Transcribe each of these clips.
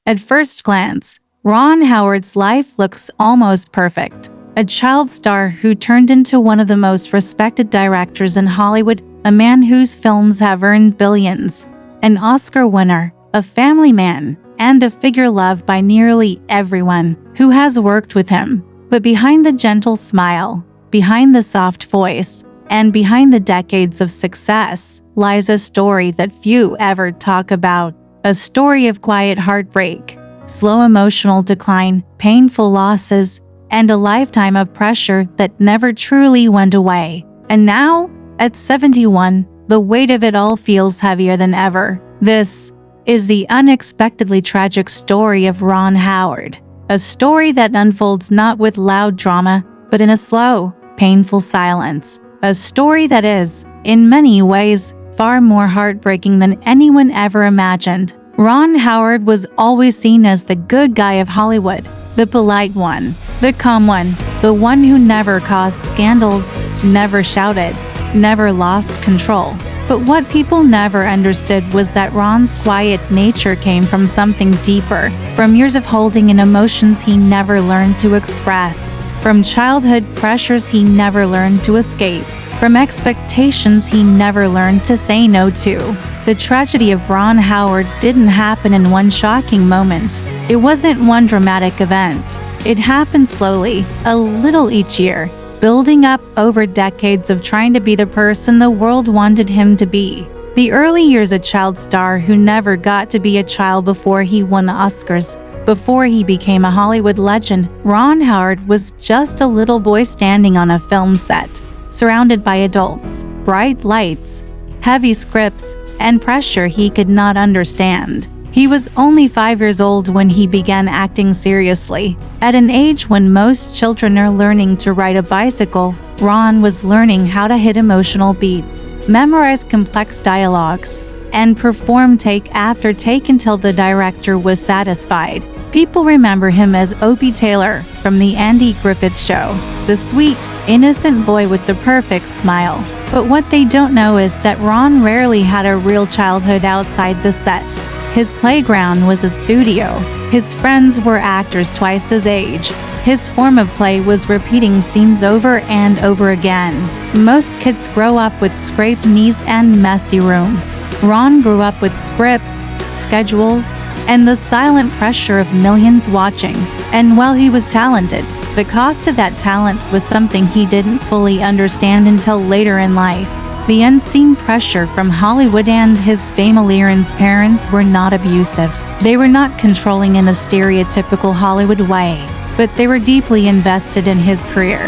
At first glance, Ron Howard's life looks almost perfect. A child star who turned into one of the most respected directors in Hollywood, a man whose films have earned billions, an Oscar winner, a family man, and a figure loved by nearly everyone who has worked with him. But behind the gentle smile, behind the soft voice, and behind the decades of success lies a story that few ever talk about. A story of quiet heartbreak, slow emotional decline, painful losses, and a lifetime of pressure that never truly went away. And now, at 71, the weight of it all feels heavier than ever. This is the unexpectedly tragic story of Ron Howard, a story that unfolds not with loud drama, but in a slow, painful silence. A story that is, in many ways, far more heartbreaking than anyone ever imagined. Ron Howard was always seen as the good guy of Hollywood, the polite one, the calm one, the one who never caused scandals, never shouted, never lost control. But what people never understood was that Ron's quiet nature came from something deeper, from years of holding in emotions he never learned to express, from childhood pressures he never learned to escape, from expectations he never learned to say no to. The tragedy of Ron Howard didn't happen in one shocking moment. It wasn't one dramatic event. It happened slowly, a little each year, building up over decades of trying to be the person the world wanted him to be. The early years a child star who never got to be a child before he won Oscars, before he became a Hollywood legend, Ron Howard was just a little boy standing on a film set, surrounded by adults, bright lights, heavy scripts, and pressure he could not understand. He was only 5 years old when he began acting seriously. At an age when most children are learning to ride a bicycle, Ron was learning how to hit emotional beats, memorize complex dialogues, and perform take after take until the director was satisfied. People remember him as Opie Taylor from The Andy Griffith Show, the sweet, innocent boy with the perfect smile. But what they don't know is that Ron rarely had a real childhood outside the set. His playground was a studio. His friends were actors twice his age. His form of play was repeating scenes over and over again. Most kids grow up with scraped knees and messy rooms. Ron grew up with scripts, schedules, and the silent pressure of millions watching. And while he was talented, the cost of that talent was something he didn't fully understand until later in life. The unseen pressure from Hollywood and his familiar's parents were not abusive. They were not controlling in the stereotypical Hollywood way, but they were deeply invested in his career.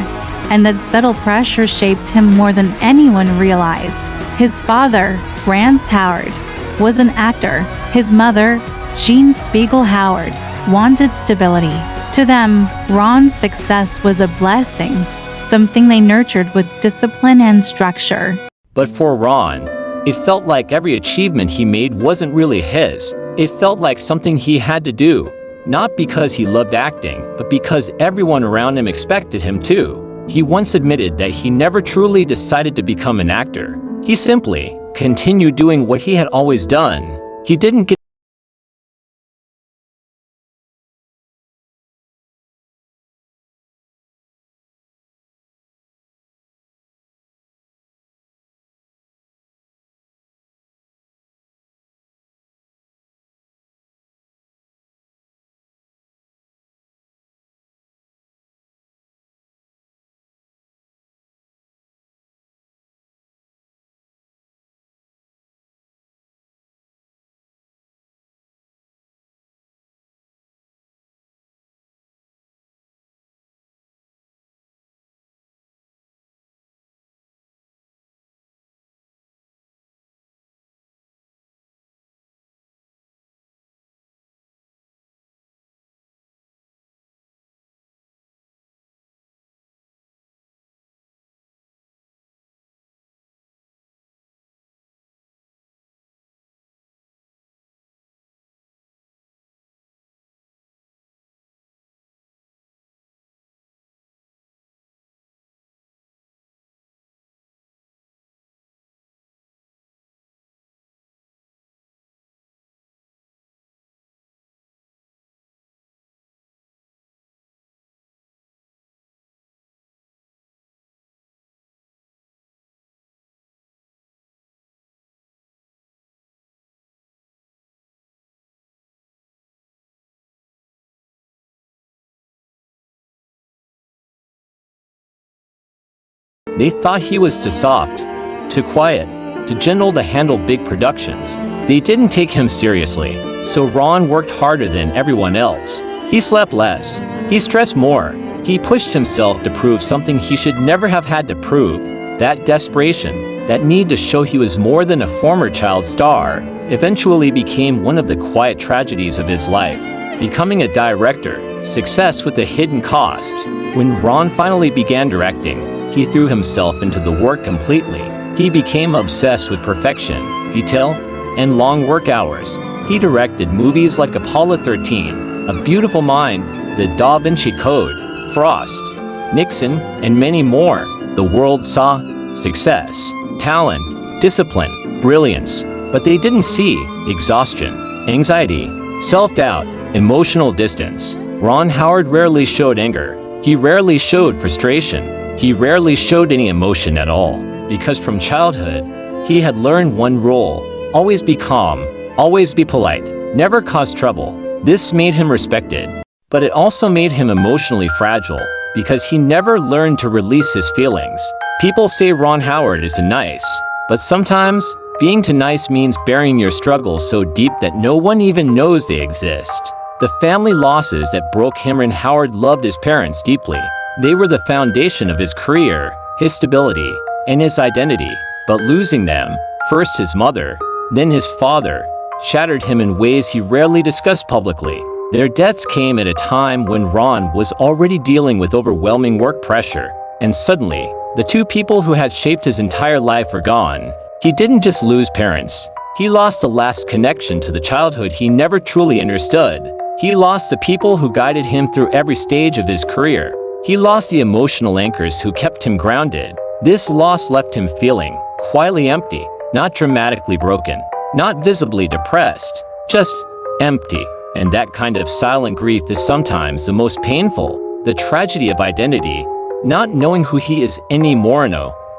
And that subtle pressure shaped him more than anyone realized. His father, Rance Howard, was an actor. His mother, Jean Spiegel Howard, wanted stability. To them, Ron's success was a blessing, something they nurtured with discipline and structure. But for Ron, it felt like every achievement he made wasn't really his. It felt like something he had to do, not because he loved acting, but because everyone around him expected him to. He once admitted that he never truly decided to become an actor. He simply continued doing what he had always done. He didn't get They thought he was too soft, too quiet, too gentle to handle big productions. They didn't take him seriously, so Ron worked harder than everyone else. He slept less. He stressed more. He pushed himself to prove something he should never have had to prove. That desperation, that need to show he was more than a former child star, eventually became one of the quiet tragedies of his life. Becoming a director, success with a hidden cost. When Ron finally began directing, he threw himself into the work completely. He became obsessed with perfection, detail, and long work hours. He directed movies like Apollo 13, A Beautiful Mind, The Da Vinci Code, Frost, Nixon, and many more. The world saw success, talent, discipline, brilliance, but they didn't see exhaustion, anxiety, self-doubt, emotional distance. Ron Howard rarely showed anger. He rarely showed frustration. He rarely showed any emotion at all, because from childhood, he had learned one rule: always be calm, always be polite, never cause trouble. This made him respected, but it also made him emotionally fragile, because he never learned to release his feelings. People say Ron Howard is nice, but sometimes being too nice means burying your struggles so deep that no one even knows they exist. The family losses that broke him. Ron Howard loved his parents deeply. They were the foundation of his career, his stability, and his identity. But losing them, first his mother, then his father, shattered him in ways he rarely discussed publicly. Their deaths came at a time when Ron was already dealing with overwhelming work pressure, and suddenly, the two people who had shaped his entire life were gone. He didn't just lose parents. He lost the last connection to the childhood he never truly understood. He lost the people who guided him through every stage of his career. He lost the emotional anchors who kept him grounded. This loss left him feeling quietly empty, not dramatically broken, not visibly depressed, just empty. And that kind of silent grief is sometimes the most painful. The tragedy of identity, not knowing who he is anymore.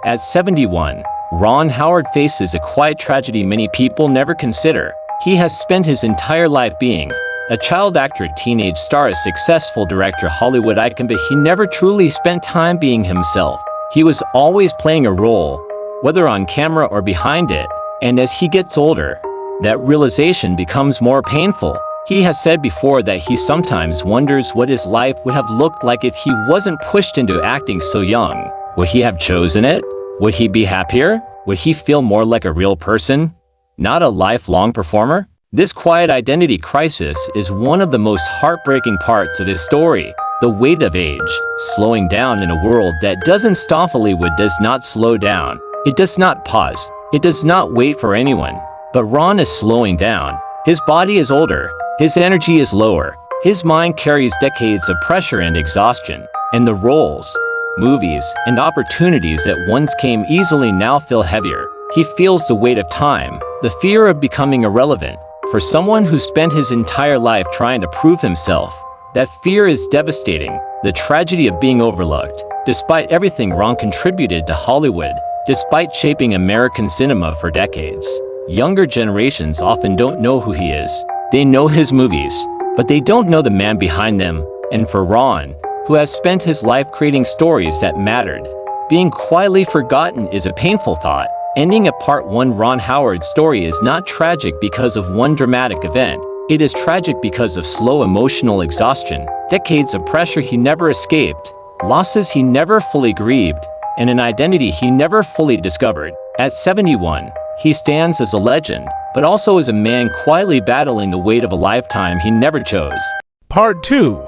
At 71, Ron Howard faces a quiet tragedy many people never consider. He has spent his entire life being a child actor, teenage star, a successful director, Hollywood icon, but he never truly spent time being himself. He was always playing a role, whether on camera or behind it. And as he gets older, that realization becomes more painful. He has said before that he sometimes wonders what his life would have looked like if he wasn't pushed into acting so young. Would he have chosen it? Would he be happier? Would he feel more like a real person, not a lifelong performer? This quiet identity crisis is one of the most heartbreaking parts of his story. The weight of age, slowing down in a world that doesn't stop. Hollywood does not slow down. It does not pause. It does not wait for anyone. But Ron is slowing down. His body is older. His energy is lower. His mind carries decades of pressure and exhaustion. And the roles, movies, and opportunities that once came easily now feel heavier. He feels the weight of time, the fear of becoming irrelevant. For someone who spent his entire life trying to prove himself, that fear is devastating. The tragedy of being overlooked. Despite everything Ron contributed to Hollywood, despite shaping American cinema for decades, younger generations often don't know who he is. They know his movies, but they don't know the man behind them. And for Ron, who has spent his life creating stories that mattered, being quietly forgotten is a painful thought. Ending at part 1. Ron Howard's story is not tragic because of one dramatic event. It is tragic because of slow emotional exhaustion, decades of pressure he never escaped, losses he never fully grieved, and an identity he never fully discovered. At 71, he stands as a legend, but also as a man quietly battling the weight of a lifetime he never chose. Part 2.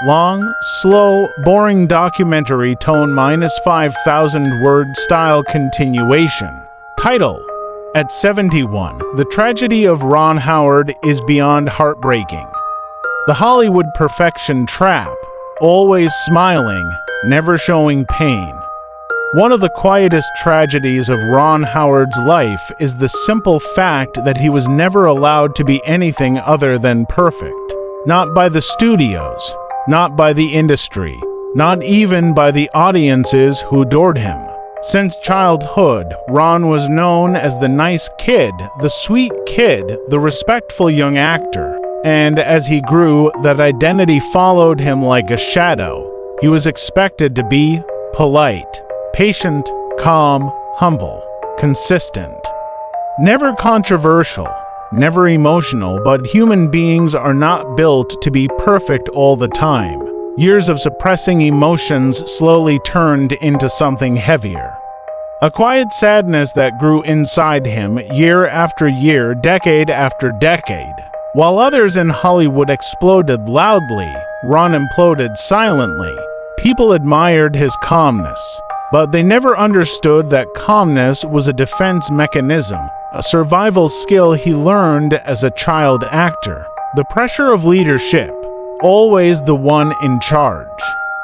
Long, slow, boring documentary tone minus 5,000 word style continuation. Title: At 71, the tragedy of Ron Howard is beyond heartbreaking. The Hollywood perfection trap, always smiling, never showing pain. One of the quietest tragedies of Ron Howard's life is the simple fact that he was never allowed to be anything other than perfect. Not by the studios, not by the industry, not even by the audiences who adored him. Since childhood, Ron was known as the nice kid, the sweet kid, the respectful young actor. And as he grew, that identity followed him like a shadow. He was expected to be polite, patient, calm, humble, consistent. Never controversial, never emotional, but human beings are not built to be perfect all the time. Years of suppressing emotions slowly turned into something heavier. A quiet sadness that grew inside him year after year, decade after decade. While others in Hollywood exploded loudly, Ron imploded silently. People admired his calmness, but they never understood that calmness was a defense mechanism, a survival skill he learned as a child actor. The pressure of leadership, always the one in charge.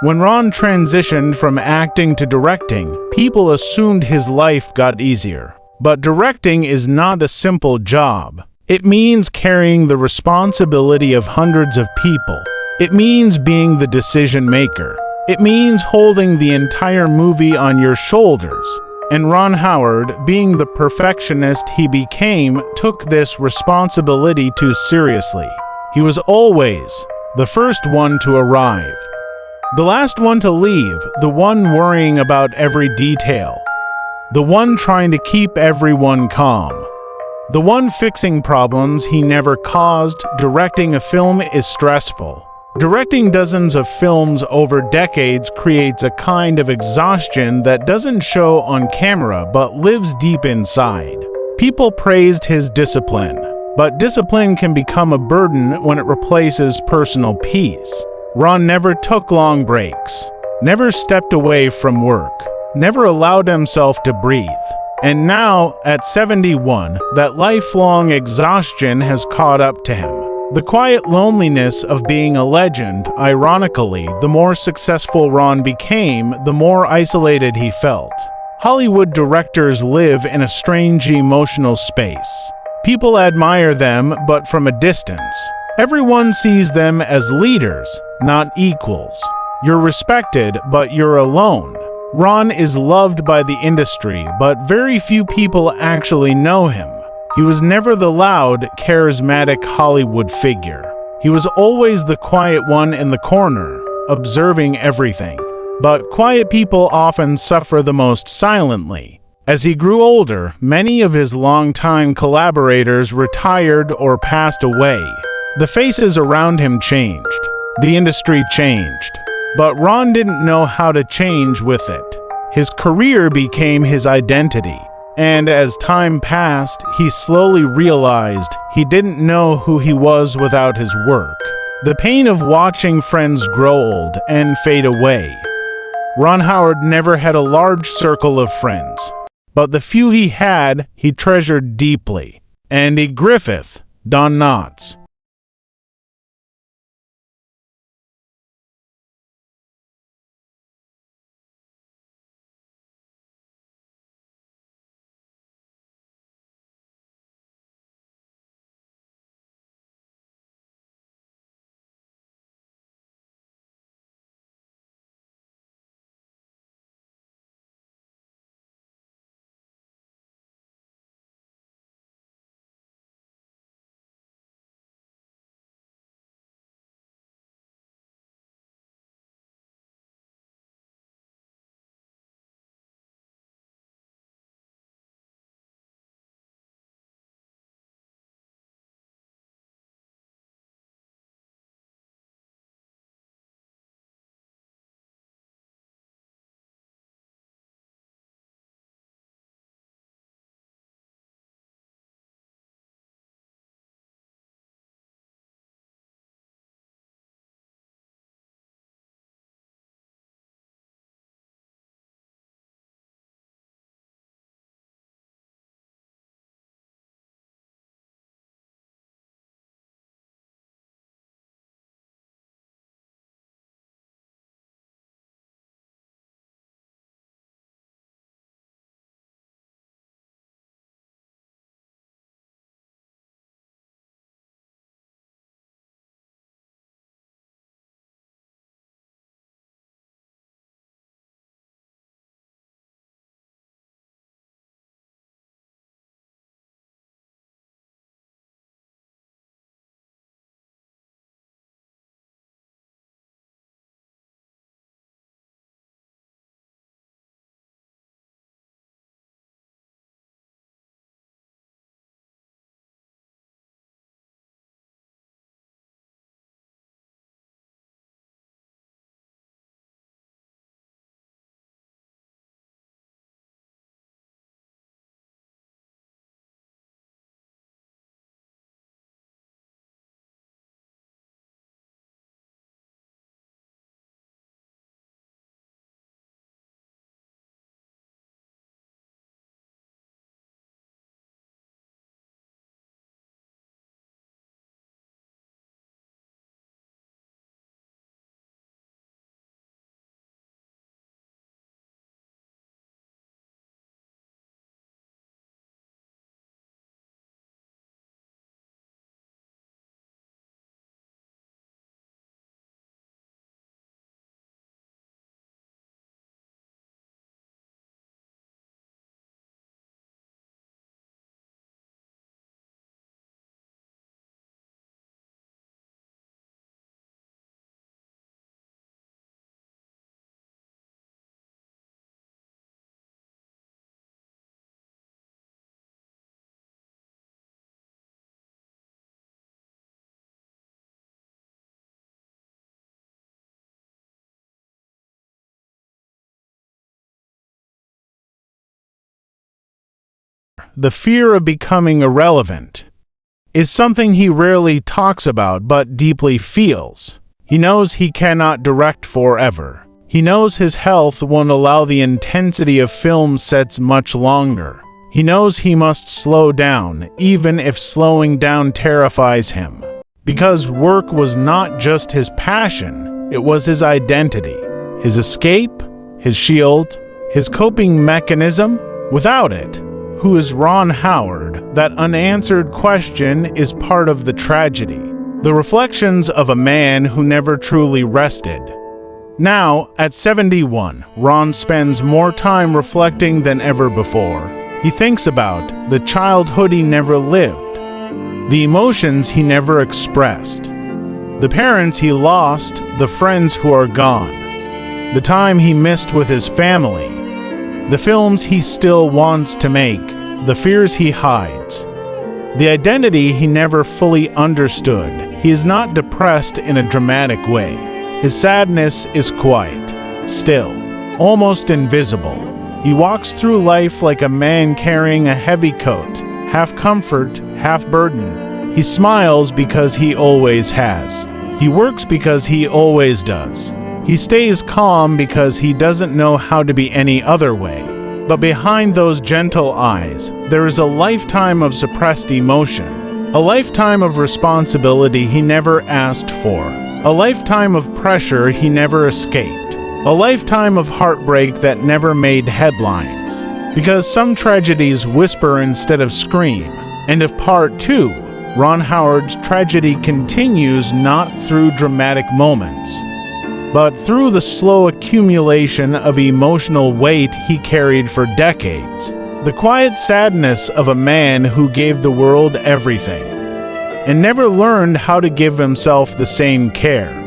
When Ron transitioned from acting to directing, people assumed his life got easier. But directing is not a simple job. It means carrying the responsibility of hundreds of people. It means being the decision maker. It means holding the entire movie on your shoulders. And Ron Howard, being the perfectionist he became, took this responsibility too seriously. He was always the first one to arrive, the last one to leave, the one worrying about every detail, the one trying to keep everyone calm, the one fixing problems he never caused. Directing a film is stressful. Directing dozens of films over decades creates a kind of exhaustion that doesn't show on camera but lives deep inside. People praised his discipline, but discipline can become a burden when it replaces personal peace. Ron never took long breaks, never stepped away from work, never allowed himself to breathe. And now, at 71, that lifelong exhaustion has caught up to him. The quiet loneliness of being a legend. Ironically, the more successful Ron became, the more isolated he felt. Hollywood directors live in a strange emotional space. People admire them, but from a distance. Everyone sees them as leaders, not equals. You're respected, but you're alone. Ron is loved by the industry, but very few people actually know him. He was never the loud, charismatic Hollywood figure. He was always the quiet one in the corner, observing everything. But quiet people often suffer the most silently. As he grew older, many of his longtime collaborators retired or passed away. The faces around him changed. The industry changed. But Ron didn't know how to change with it. His career became his identity. And as time passed, he slowly realized he didn't know who he was without his work. The pain of watching friends grow old and fade away. Ron Howard never had a large circle of friends, but the few he had, he treasured deeply. Andy Griffith, Don Knotts, the fear of becoming irrelevant, is something he rarely talks about but deeply feels. He knows he cannot direct forever. He knows his health won't allow the intensity of film sets much longer. He knows he must slow down, even if slowing down terrifies him. Because work was not just his passion, it was his identity, his escape, his shield, his coping mechanism. Without it, who is Ron Howard? That unanswered question is part of the tragedy. The reflections of a man who never truly rested. Now, at 71, Ron spends more time reflecting than ever before. He thinks about the childhood he never lived, the emotions he never expressed, the parents he lost, the friends who are gone, the time he missed with his family, the films he still wants to make, the fears he hides, the identity he never fully understood. He is not depressed in a dramatic way. His sadness is quiet, still, almost invisible. He walks through life like a man carrying a heavy coat, half comfort, half burden. He smiles because he always has. He works because he always does. He stays calm because he doesn't know how to be any other way. But behind those gentle eyes, there is a lifetime of suppressed emotion, a lifetime of responsibility he never asked for, a lifetime of pressure he never escaped, a lifetime of heartbreak that never made headlines. Because some tragedies whisper instead of scream. And if part 2, Ron Howard's tragedy continues not through dramatic moments, but through the slow accumulation of emotional weight he carried for decades. The quiet sadness of a man who gave the world everything and never learned how to give himself the same care.